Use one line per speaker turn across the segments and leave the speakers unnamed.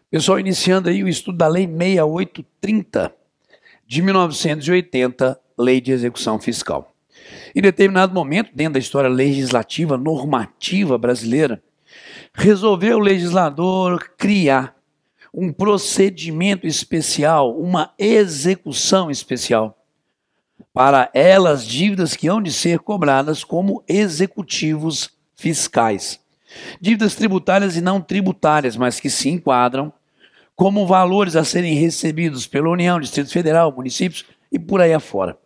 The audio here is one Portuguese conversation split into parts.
Pessoal, iniciando aí o estudo da Lei 6830 de 1980, Lei de Execução Fiscal. Em determinado momento, dentro da história legislativa, normativa brasileira, resolveu o legislador criar um procedimento especial, uma execução especial, para elas dívidas que hão de ser cobradas como executivos fiscais. Dívidas tributárias e não tributárias, mas que se enquadram como valores a serem recebidos pela União, Distrito Federal, municípios e por aí afora.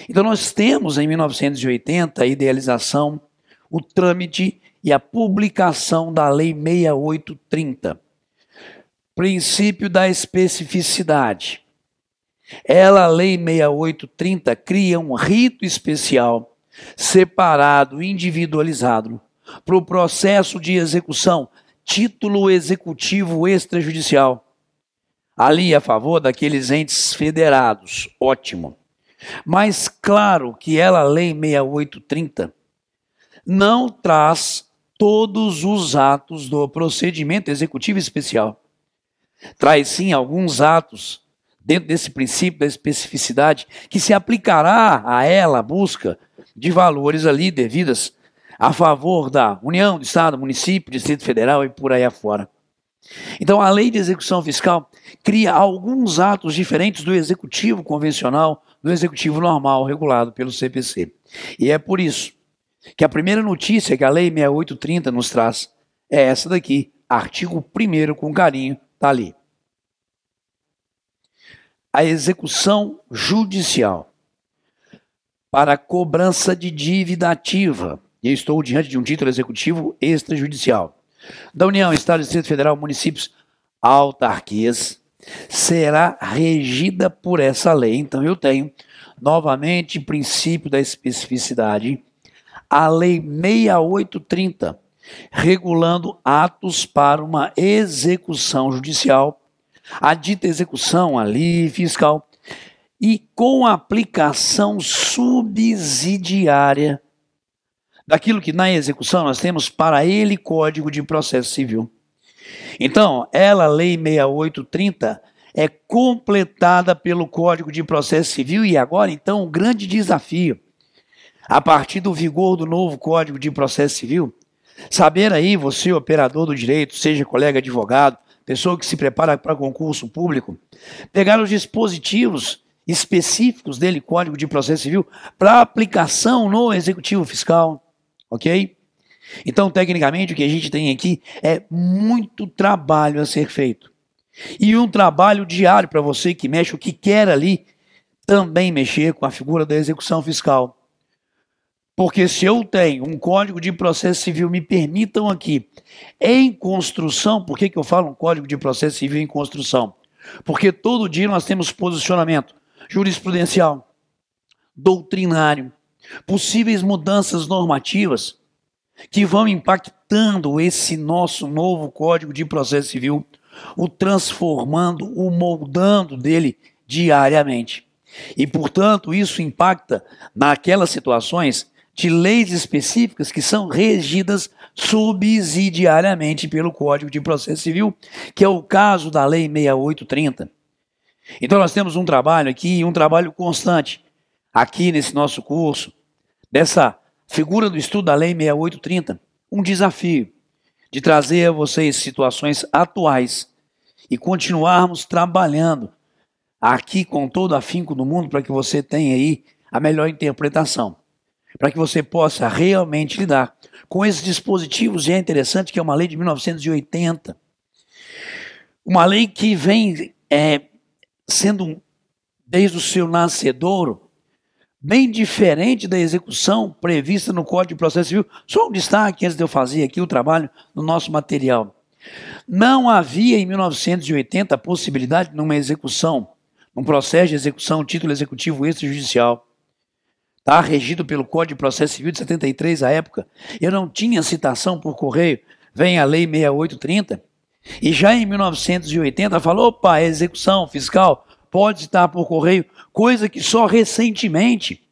Então nós temos em 1980 a idealização, o trâmite e a publicação da Lei 6830. Princípio da especificidade. Ela, a Lei 6830, cria um rito especial, separado, individualizado, para o processo de execução, título executivo extrajudicial. Ali a favor daqueles entes federados, ótimo. Mas claro que ela, a Lei 6830, não traz todos os atos do procedimento executivo especial. Traz sim alguns atos, dentro desse princípio da especificidade, que se aplicará a ela a busca de valores ali devidas a favor da União, do Estado, município, Distrito Federal e por aí afora. Então, a Lei de Execução Fiscal cria alguns atos diferentes do executivo convencional, do executivo normal, regulado pelo CPC. E é por isso que a primeira notícia que a Lei 6830 nos traz é essa daqui, artigo 1º com carinho, está ali. A execução judicial para cobrança de dívida ativa. E eu estou diante de um título executivo extrajudicial da União, Estado, Distrito Federal, municípios, autarquias, será regida por essa lei. Então eu tenho, novamente, princípio da especificidade, a Lei 6830, regulando atos para uma execução judicial, a dita execução ali fiscal, e com aplicação subsidiária daquilo que na execução nós temos para ele Código de Processo Civil. Então, ela, Lei 6830, é completada pelo Código de Processo Civil e agora, então, um grande desafio, a partir do vigor do novo Código de Processo Civil, saber aí, você, operador do direito, seja colega advogado, pessoa que se prepara para concurso público, pegar os dispositivos específicos dele, Código de Processo Civil, para aplicação no Executivo Fiscal. Ok? Então, tecnicamente, o que a gente tem aqui é muito trabalho a ser feito. E um trabalho diário para você que mexe, o que quer ali, também mexer com a figura da execução fiscal. Porque se eu tenho um Código de Processo Civil, me permitam aqui, em construção, por que eu falo um Código de Processo Civil em construção? Porque todo dia nós temos posicionamento jurisprudencial, doutrinário, possíveis mudanças normativas que vão impactando esse nosso novo Código de Processo Civil, o transformando, o moldando dele diariamente. E, portanto, isso impacta naquelas situações de leis específicas que são regidas subsidiariamente pelo Código de Processo Civil, que é o caso da Lei 6830. Então, nós temos um trabalho aqui, um trabalho constante, aqui nesse nosso curso, dessa figura do estudo da Lei 6830, um desafio de trazer a vocês situações atuais e continuarmos trabalhando aqui com todo o afinco do mundo para que você tenha aí a melhor interpretação, para que você possa realmente lidar com esses dispositivos. E é interessante que é uma lei de 1980, uma lei que vem sendo, desde o seu nascedouro, bem diferente da execução prevista no Código de Processo Civil. Só um destaque antes de eu fazer aqui o trabalho no nosso material. Não havia em 1980 a possibilidade de uma execução, um processo de execução, título executivo extrajudicial, tá? Regido pelo Código de Processo Civil de 73 à época. Eu não tinha citação por correio, vem a Lei 6830, e já em 1980 falou, opa, a execução fiscal pode estar por correio, coisa que só recentemente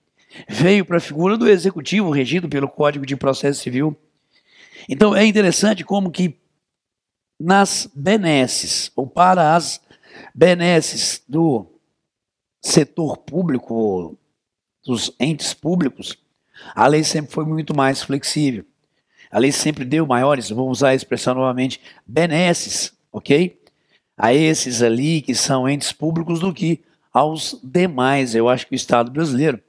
veio para a figura do executivo regido pelo Código de Processo Civil. Então é interessante como que nas benesses, ou para as benesses do setor público, dos entes públicos, a lei sempre foi muito mais flexível. A lei sempre deu maiores, vou usar a expressão novamente, benesses, ok? A esses ali que são entes públicos do que aos demais. Eu acho que o Estado brasileiro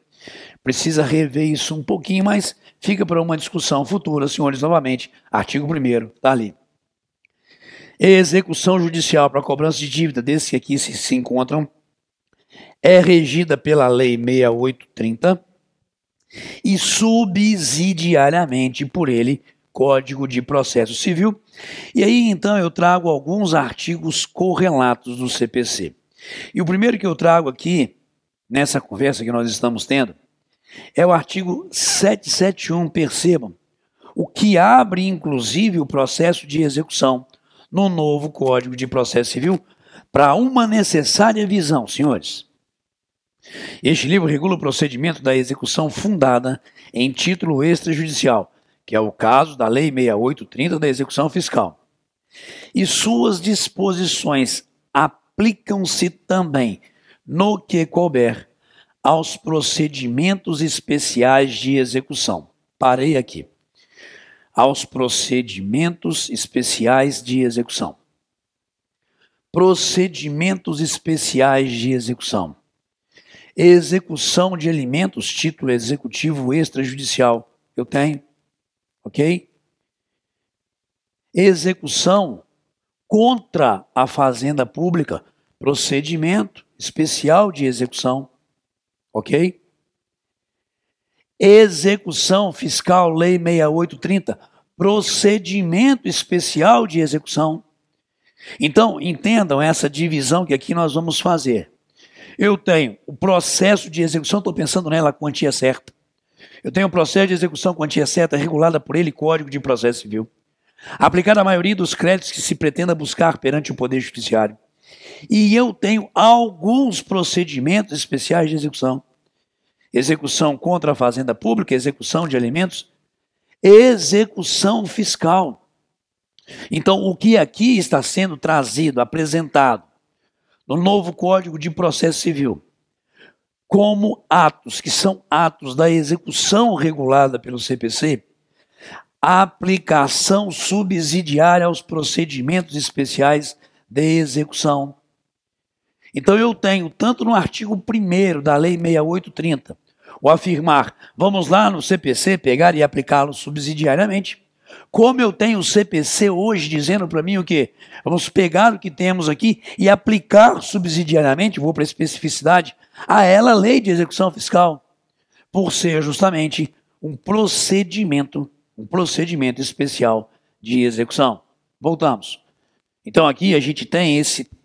precisa rever isso um pouquinho, mas fica para uma discussão futura, senhores, novamente. Artigo 1º, está ali. Execução judicial para cobrança de dívida desses que aqui se encontram é regida pela Lei 6830 e subsidiariamente por ele, Código de Processo Civil. E aí, então, eu trago alguns artigos correlatos do CPC. E o primeiro que eu trago aqui, nessa conversa que nós estamos tendo, é o artigo 771, percebam, o que abre, inclusive, o processo de execução no novo Código de Processo Civil para uma necessária visão, senhores. Este livro regula o procedimento da execução fundada em título extrajudicial, que é o caso da Lei 6830 da execução fiscal. E suas disposições aplicam-se também, no que couber, aos procedimentos especiais de execução. Parei aqui. Aos procedimentos especiais de execução. Procedimentos especiais de execução. Execução de alimentos, título executivo extrajudicial. Eu tenho, ok? Execução contra a fazenda pública, procedimento especial de execução, ok? Execução fiscal, Lei 6830, procedimento especial de execução. Então, entendam essa divisão que aqui nós vamos fazer. Eu tenho o processo de execução, estou pensando nela, a quantia certa. Eu tenho o processo de execução, quantia certa, regulada por ele, Código de Processo Civil. Aplicada à maioria dos créditos que se pretenda buscar perante o Poder Judiciário. E eu tenho alguns procedimentos especiais de execução. Execução contra a fazenda pública, execução de alimentos, execução fiscal. Então, o que aqui está sendo trazido, apresentado no novo Código de Processo Civil, como atos, que são atos da execução regulada pelo CPC, a aplicação subsidiária aos procedimentos especiais de execução. Então eu tenho, tanto no artigo 1º da Lei 6830, o afirmar, vamos lá no CPC pegar e aplicá-lo subsidiariamente, como eu tenho o CPC hoje dizendo para mim o quê? Vamos pegar o que temos aqui e aplicar subsidiariamente, vou para a especificidade, a ela a Lei de Execução Fiscal, por ser justamente um procedimento especial de execução. Voltamos. Então aqui a gente tem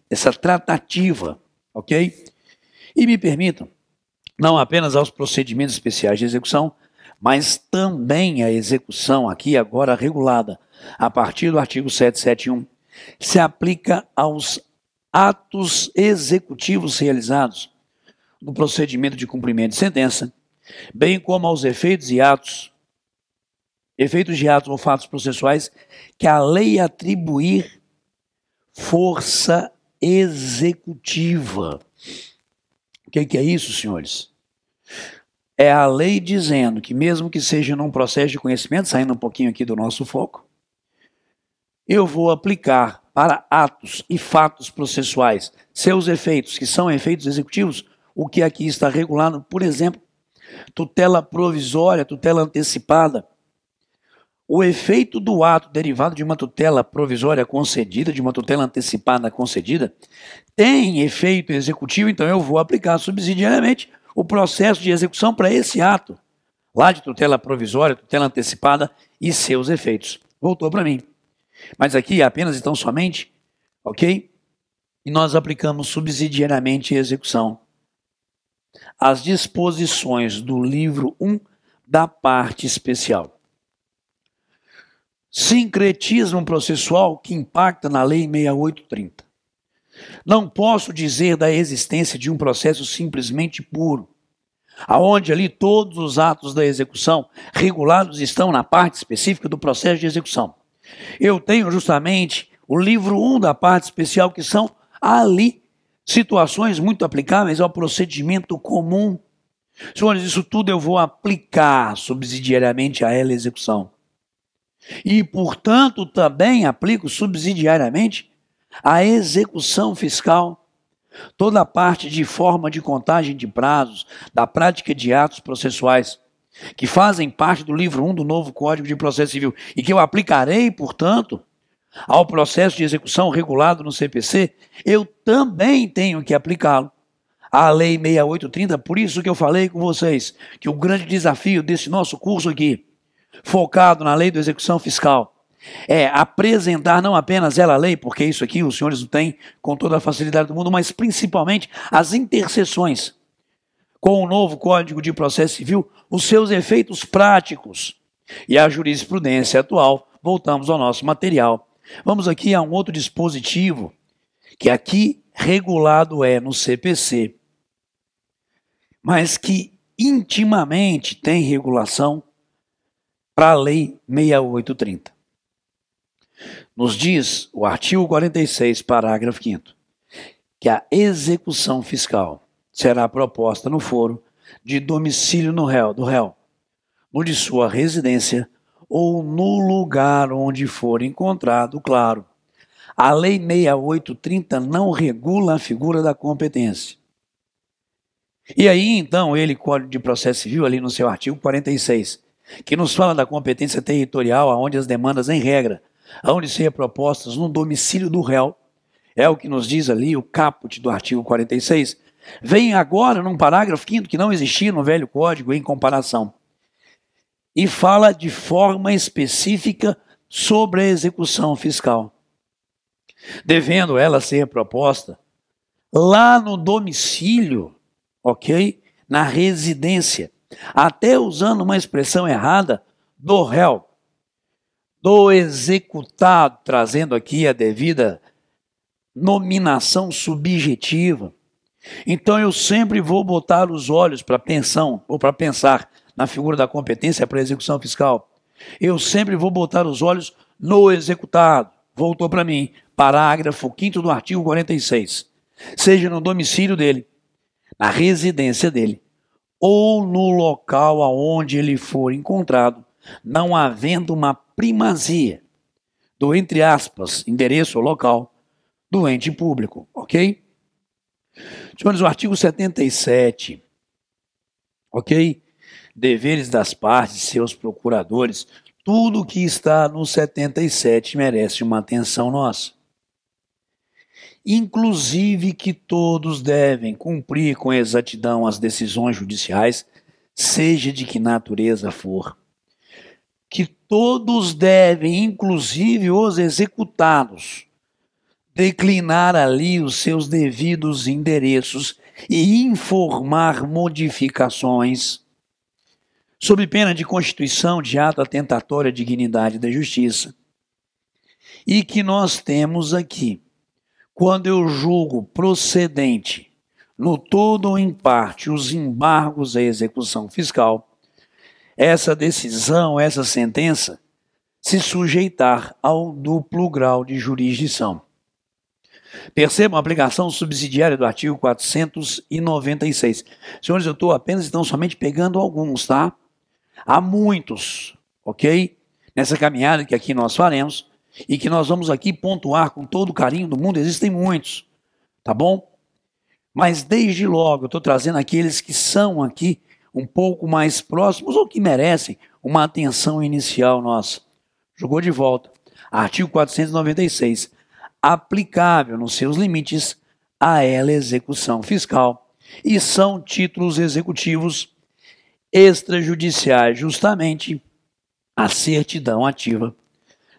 essa tratativa, ok? E me permitam, não apenas aos procedimentos especiais de execução, mas também a execução aqui agora regulada a partir do artigo 771 se aplica aos atos executivos realizados no procedimento de cumprimento de sentença, bem como aos efeitos de atos ou fatos processuais que a lei atribuir força executiva. O que é isso, senhores? É a lei dizendo que mesmo que seja num processo de conhecimento, saindo um pouquinho aqui do nosso foco, eu vou aplicar para atos e fatos processuais seus efeitos, que são efeitos executivos, o que aqui está regulado, por exemplo, tutela provisória, tutela antecipada. O efeito do ato derivado de uma tutela provisória concedida, de uma tutela antecipada concedida, tem efeito executivo, então eu vou aplicar subsidiariamente o processo de execução para esse ato, lá de tutela provisória, tutela antecipada e seus efeitos. Voltou para mim. Mas aqui apenas então somente, ok? E nós aplicamos subsidiariamente a execução. As disposições do livro 1 da parte especial. Sincretismo processual que impacta na Lei 6830. Não posso dizer da existência de um processo simplesmente puro, aonde ali todos os atos da execução regulados estão na parte específica do processo de execução. Eu tenho justamente o livro 1 da parte especial, que são ali situações muito aplicáveis ao procedimento comum. Senhores, isso tudo eu vou aplicar subsidiariamente a ela execução. E, portanto, também aplico subsidiariamente a execução fiscal. Toda a parte de forma de contagem de prazos, da prática de atos processuais, que fazem parte do livro 1 do novo Código de Processo Civil e que eu aplicarei, portanto, ao processo de execução regulado no CPC, eu também tenho que aplicá-lo à Lei 6830. Por isso que eu falei com vocês que o grande desafio desse nosso curso aqui, focado na Lei da Execução Fiscal, é apresentar não apenas ela a lei, porque isso aqui os senhores não têm com toda a facilidade do mundo, mas principalmente as interseções com o novo Código de Processo Civil, os seus efeitos práticos e a jurisprudência atual. Voltamos ao nosso material. Vamos aqui a um outro dispositivo, que aqui regulado é no CPC, mas que intimamente tem regulação para a Lei 6830. Nos diz o artigo 46, parágrafo 5º, que a execução fiscal será proposta no foro de domicílio do réu, no de sua residência ou no lugar onde for encontrado, claro. A Lei 6830 não regula a figura da competência. E aí, então, ele, Código de Processo Civil, ali no seu artigo 46, que nos fala da competência territorial, onde as demandas, em regra, hão de ser propostas no domicílio do réu, é o que nos diz ali o caput do artigo 46, vem agora num parágrafo 5º que não existia no velho código em comparação, e fala de forma específica sobre a execução fiscal, devendo ela ser proposta lá no domicílio, ok? Na residência, até usando uma expressão errada, do réu, do executado, trazendo aqui a devida nominação subjetiva. Então eu sempre vou botar os olhos para pensar na figura da competência para a execução fiscal. Eu sempre vou botar os olhos no executado. Voltou para mim, parágrafo 5º do artigo 46. Seja no domicílio dele, na residência dele, ou no local aonde ele for encontrado, não havendo uma primazia do, entre aspas, endereço ou local do ente público, ok? Senhores, o artigo 77, ok? Deveres das partes, seus procuradores, tudo que está no 77 merece uma atenção nossa. Inclusive que todos devem cumprir com exatidão as decisões judiciais, seja de que natureza for. Que todos devem, inclusive os executados, declinar ali os seus devidos endereços e informar modificações, sob pena de constituição de ato atentatório à dignidade da justiça. E que nós temos aqui, quando eu julgo procedente, no todo ou em parte, os embargos à execução fiscal, essa decisão, essa sentença, se sujeitar ao duplo grau de jurisdição. Percebam a aplicação subsidiária do artigo 496. Senhores, eu estou apenas, então, somente pegando alguns, tá? Há muitos, ok? Nessa caminhada que aqui nós faremos e que nós vamos aqui pontuar com todo o carinho do mundo, existem muitos, tá bom? Mas desde logo eu estou trazendo aqueles que são aqui um pouco mais próximos ou que merecem uma atenção inicial nossa. Jogou de volta. Artigo 496. Aplicável nos seus limites a ela execução fiscal. E são títulos executivos extrajudiciais, justamente a certidão ativa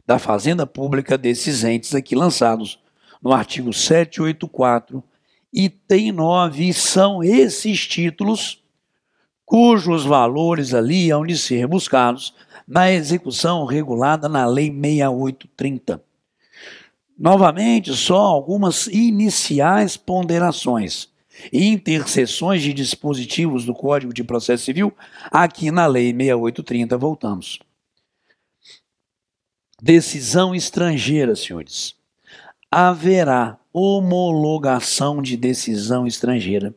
da Fazenda Pública desses entes aqui lançados no artigo 784, item 9, e são esses títulos cujos valores ali hão de ser buscados na execução regulada na Lei 6830. Novamente, só algumas iniciais ponderações e interseções de dispositivos do Código de Processo Civil, aqui na Lei 6830, voltamos. Decisão estrangeira, senhores. haverá homologação de decisão estrangeira.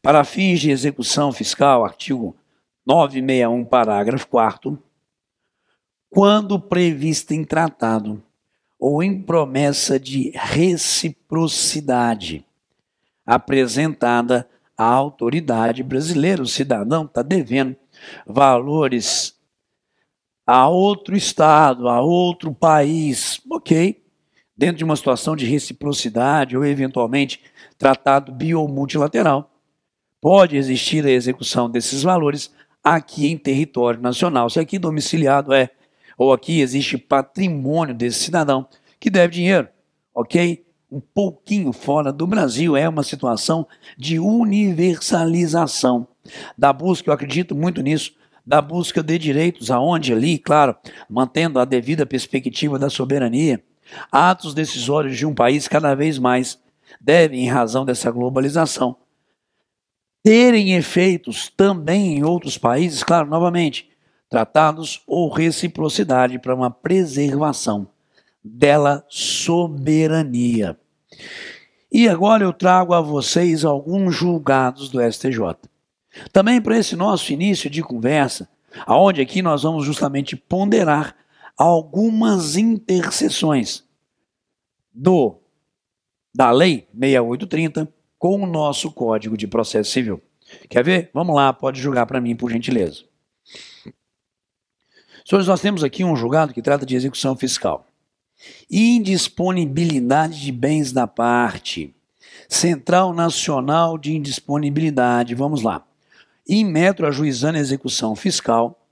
Para fins de execução fiscal, artigo 961, parágrafo 4º, quando prevista em tratado ou em promessa de reciprocidade apresentada à autoridade brasileira, o cidadão está devendo valores a outro estado, a outro país, ok, dentro de uma situação de reciprocidade ou eventualmente tratado bi ou multilateral, pode existir a execução desses valores aqui em território nacional. Se aqui domiciliado ou aqui existe patrimônio desse cidadão que deve dinheiro, ok? Um pouquinho fora do Brasil, é uma situação de universalização da busca, eu acredito muito nisso, da busca de direitos, aonde ali, claro, mantendo a devida perspectiva da soberania, atos decisórios de um país cada vez mais devem, em razão dessa globalização, terem efeitos também em outros países, claro, novamente, tratados ou reciprocidade para uma preservação dela soberania. E agora eu trago a vocês alguns julgados do STJ. Também para esse nosso início de conversa, aonde aqui nós vamos justamente ponderar algumas interseções da Lei 6830 com o nosso Código de Processo Civil. Quer ver? Vamos lá, pode julgar para mim, por gentileza. Senhores, nós temos aqui um julgado que trata de execução fiscal. Indisponibilidade de bens da parte. Central Nacional de Indisponibilidade. Vamos lá. Em metro ajuizando a execução fiscal.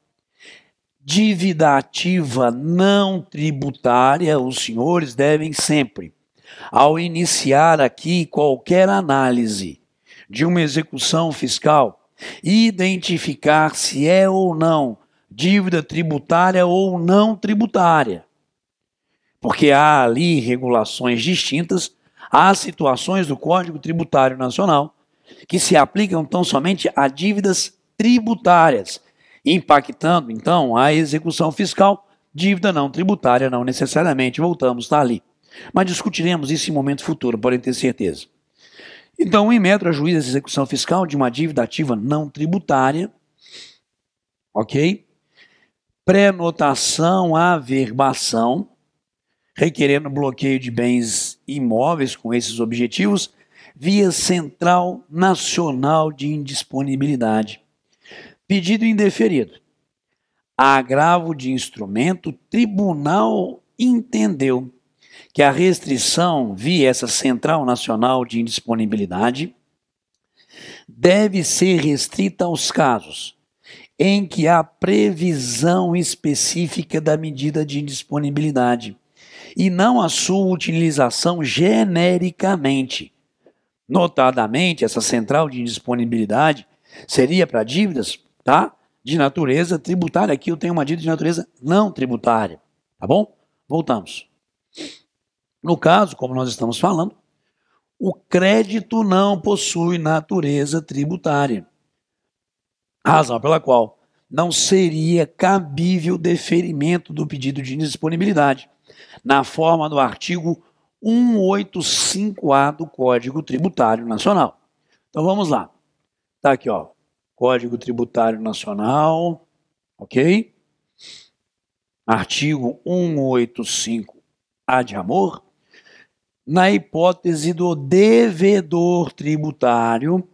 Dívida ativa não tributária. Os senhores devem sempre, ao iniciar aqui qualquer análise de uma execução fiscal, identificar se é ou não dívida tributária ou não tributária. Porque há ali regulações distintas, há situações do Código Tributário Nacional que se aplicam tão somente a dívidas tributárias, impactando, então, a execução fiscal, dívida não tributária, não necessariamente, voltamos, está ali. Mas discutiremos isso em momento futuro, podem ter certeza. Então, em metro, a juíza de execução fiscal de uma dívida ativa não tributária, ok? Prenotação, averbação, requerendo bloqueio de bens imóveis com esses objetivos, via Central Nacional de Indisponibilidade. Pedido indeferido. Agravo de instrumento, tribunal entendeu que a restrição via essa Central Nacional de Indisponibilidade deve ser restrita aos casos em que há previsão específica da medida de indisponibilidade e não a sua utilização genericamente. Notadamente, essa central de indisponibilidade seria para dívidas, tá? De natureza tributária. Aqui eu tenho uma dívida de natureza não tributária, tá bom? Voltamos. No caso, como nós estamos falando, o crédito não possui natureza tributária, razão pela qual não seria cabível deferimento do pedido de indisponibilidade, na forma do artigo 185A do Código Tributário Nacional. Então vamos lá. Está aqui, ó, Código Tributário Nacional, ok? Artigo 185A de amor. Na hipótese do devedor tributário,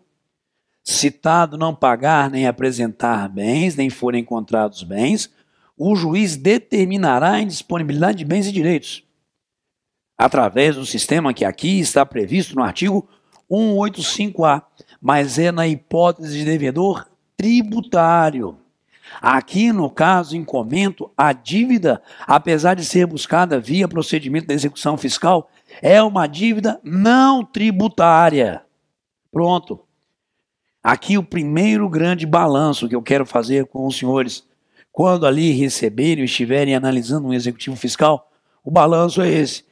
citado não pagar nem apresentar bens, nem forem encontrados bens, o juiz determinará a indisponibilidade de bens e direitos, através do sistema que aqui está previsto no artigo 185A, mas é na hipótese de devedor tributário. Aqui, no caso em comento, a dívida, apesar de ser buscada via procedimento da execução fiscal, é uma dívida não tributária. Pronto. Aqui o primeiro grande balanço que eu quero fazer com os senhores, quando ali receberem ou estiverem analisando um executivo fiscal, o balanço é esse.